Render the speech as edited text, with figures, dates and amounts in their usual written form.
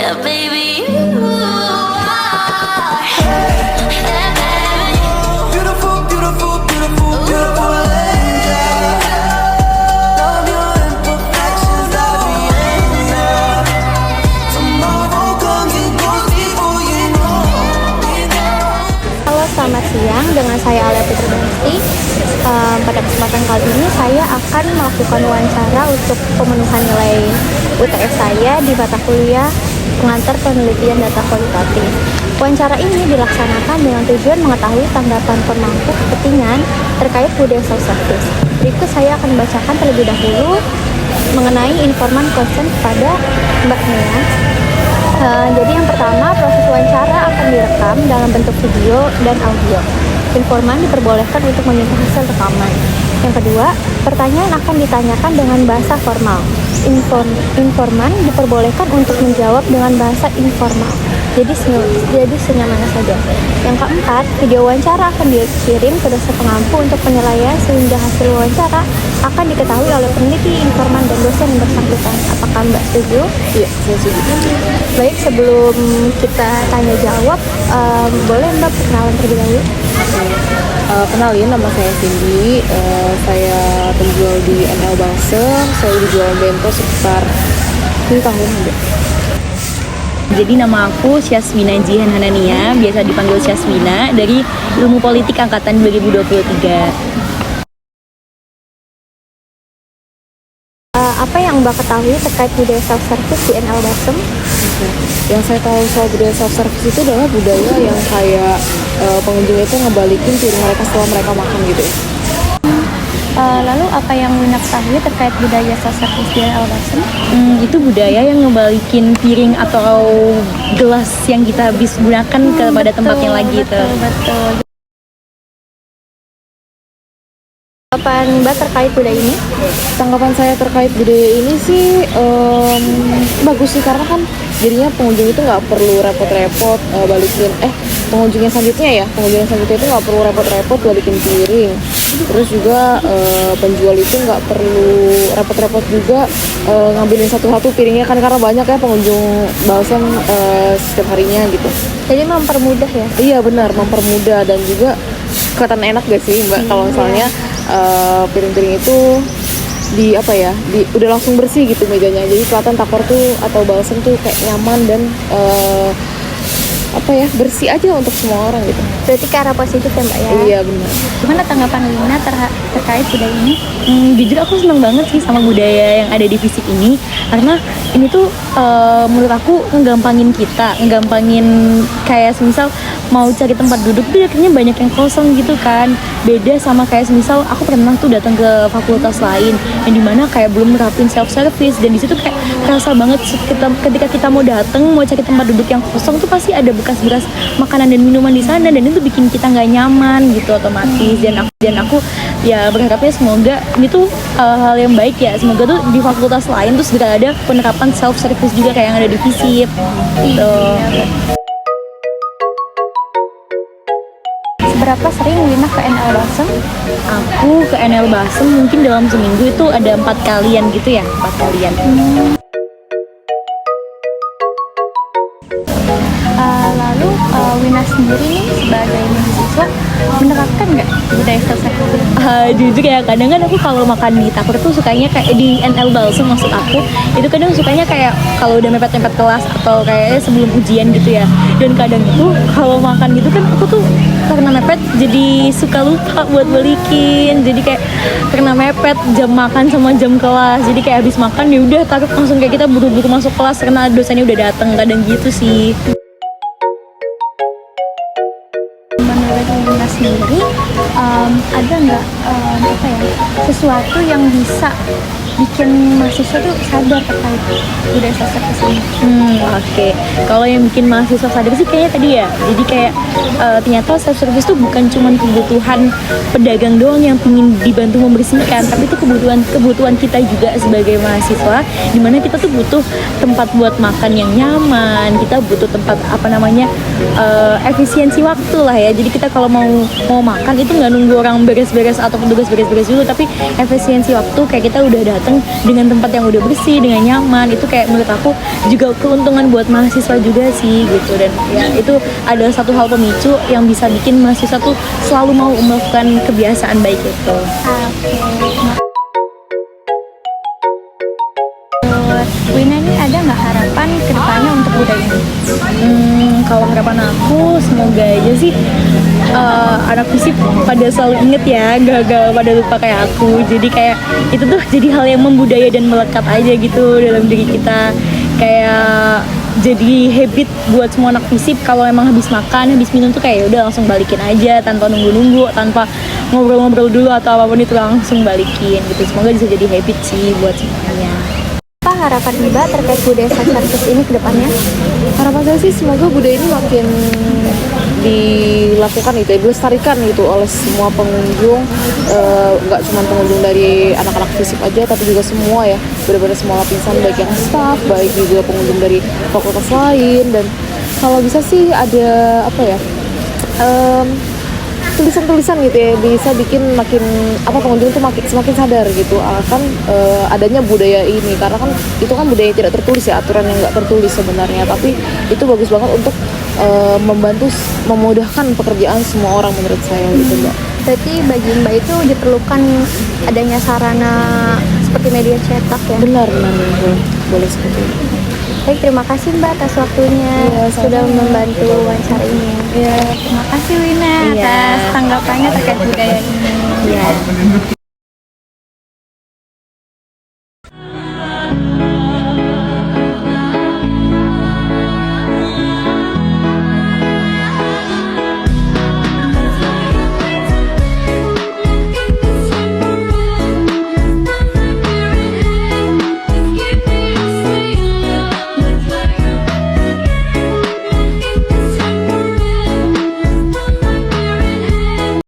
Yeah, baby, you are. Beautiful, beautiful, beautiful, beautiful angel. Love your imperfections, every angel. Tomorrow comes and goes before you know. Halo, selamat siang. Dengan saya Alia Putri Desti. Pada kesempatan kali ini saya akan melakukan wawancara untuk pemenuhan nilai UTS saya di mata kuliah pengantar penelitian data kualitatif. Wawancara ini dilaksanakan dengan tujuan mengetahui tanggapan pemangku kepentingan terkait budaya self-service. Berikut saya akan membacakan terlebih dahulu mengenai informan konsen kepada Mbak Nia. Jadi yang pertama, proses wawancara akan direkam dalam bentuk video dan audio. Informan diperbolehkan untuk meminta hasil rekaman. Yang kedua, pertanyaan akan ditanyakan dengan bahasa formal. Informan diperbolehkan untuk menjawab dengan bahasa informal. Jadi senyamannya saja. Yang keempat, video wawancara akan dikirim ke dosen pengampu untuk penilaian sehingga hasil wawancara akan diketahui oleh peneliti, informan, dan dosen yang bersangkutan. Apakah Mbak setuju? Iya, saya setuju. Baik, sebelum kita tanya jawab, boleh Mbak perkenalan terlebih dahulu? Kenalin, nama saya Cindy. Saya penjual di NL Balsem. Saya dijual bento sekitar 10 tahun udah. Jadi nama aku Syasmina Jihan Hanania, biasa dipanggil Syasmina, dari Ilmu Politik Angkatan 2023. Apa yang Mbak ketahui terkait budaya self-service di NL Balsem? Yang saya tahu soal budaya self-service itu adalah budaya yang kayak pengunjung itu ngebalikin piring mereka setelah mereka makan gitu. Lalu apa yang Wina ketahui terkait budaya self-service di NL Balsem? Itu budaya yang ngebalikin piring atau gelas yang kita habis gunakan kepada tempatnya lagi itu. Betul. Tanggapan Mbak terkait budaya ini? Tanggapan saya terkait budaya ini sih bagus sih, karena kan jadinya pengunjung itu nggak perlu repot-repot balikin pengunjung yang selanjutnya itu nggak perlu repot-repot balikin piring. Terus juga penjual itu nggak perlu repot-repot juga ngambilin satu-satu piringnya, kan karena banyak ya pengunjung balsam setiap harinya gitu. Jadi mempermudah ya? Iya benar, mempermudah, dan juga kelihatan enak gak sih Mbak kalau misalnya piring-piring itu udah langsung bersih gitu mejanya, jadi kelihatan takor tuh atau balsam tuh kayak nyaman dan bersih aja untuk semua orang gitu. Berarti ke arah positif ya Mbak ya? Iya benar. Gimana tanggapan Wina terkait budaya ini? Jujur aku seneng banget sih sama budaya yang ada di FISIP ini, karena ini tuh menurut aku ngegampangin kayak semisal mau cari tempat duduk tuh akhirnya banyak yang kosong gitu kan. Beda sama kayak semisal aku pernah tuh datang ke fakultas lain yang dimana kayak belum nerapin self service, dan di situ kayak kerasa banget ketika kita mau cari tempat duduk yang kosong tuh pasti ada bekas-bekas makanan dan minuman di sana, dan itu bikin kita nggak nyaman gitu otomatis. Dan aku ya berharapnya semoga ini tuh hal yang baik ya, semoga tuh di fakultas lain tuh segera ada penerapan self service juga kayak yang ada di FISIP gitu. Seberapa sering Wina ke NL Balsem? Aku ke NL Balsem mungkin dalam seminggu itu ada 4 kalian gitu ya, 4 kalian. Lalu Wina sendiri nih sebagai mahasiswa menerapkan nggak budaya self-service? Jujur ya, kadang kan aku kalau makan di takur tuh sukanya kayak di NL Balsem, maksud aku itu kadang sukanya kayak kalau udah mepet-mepet kelas atau kayak sebelum ujian gitu ya. Dan kadang itu kalau makan gitu kan aku tuh karena mepet jadi suka lupa buat balikin, jadi kayak karena mepet jam makan sama jam kelas, jadi kayak habis makan ya udah taruh langsung kayak kita buru-buru masuk kelas karena dosennya udah datang, kadang gitu sih. Menurut Wina sendiri ada nggak sesuatu yang bisa bikin mahasiswa tuh sadar terkait budaya self-service ini? Oke. Kalau yang bikin mahasiswa sadar sih kayaknya tadi ya. Jadi kayak ternyata self-service tuh bukan cuma kebutuhan pedagang doang yang ingin dibantu membersihkan, tapi itu kebutuhan kita juga sebagai mahasiswa, dimana kita tuh butuh tempat buat makan yang nyaman, kita butuh tempat efisiensi waktu lah ya. Jadi kita kalau mau makan itu nggak nunggu orang beres-beres atau petugas beres-beres dulu, tapi efisiensi waktu kayak kita udah datang datang dengan tempat yang udah bersih, dengan nyaman. Itu kayak menurut aku juga keuntungan buat mahasiswa juga sih gitu. Dan ya itu adalah satu hal pemicu yang bisa bikin mahasiswa tuh selalu mau melakukan kebiasaan baik itu. Menurut Wina nih ada nggak harapan kedepannya untuk budaya ini? Kalau harapan aku semoga aja sih anak FISIP pada selalu inget ya, gagal pada lupa kayak aku. Jadi kayak itu tuh jadi hal yang membudaya dan melekat aja gitu dalam diri kita. Kayak jadi habit buat semua anak FISIP kalau emang habis makan, habis minum tuh kayak udah langsung balikin aja tanpa nunggu-nunggu, tanpa ngobrol-ngobrol dulu atau apapun itu langsung balikin gitu. Semoga bisa jadi habit sih buat semuanya. Apa harapan Mbak terkait budaya Sanchartis ini ke depannya? Harapan saya sih semoga budaya ini makin dilakukan gitu ya, dilestarikan gitu oleh semua pengunjung, nggak cuma pengunjung dari anak-anak FISIP aja tapi juga semua ya, benar-benar semua lapisan, baik yang staff, baik juga pengunjung dari fakultas lain. Dan kalau bisa sih ada apa ya, tulisan-tulisan gitu ya, bisa bikin makin pengunjung tuh semakin sadar gitu akan adanya budaya ini, karena kan itu kan budaya yang tidak tertulis ya, aturan yang nggak tertulis sebenarnya, tapi itu bagus banget untuk membantu memudahkan pekerjaan semua orang menurut saya gitu Mbak. Berarti bagi Mbak itu diperlukan adanya sarana seperti media cetak ya? Benar, boleh seperti itu. Baik, terima kasih Mbak atas waktunya, sudah membantu wawancara ini. Iya. Terima kasih Wina atas tanggapannya terkait budaya ini. Iya.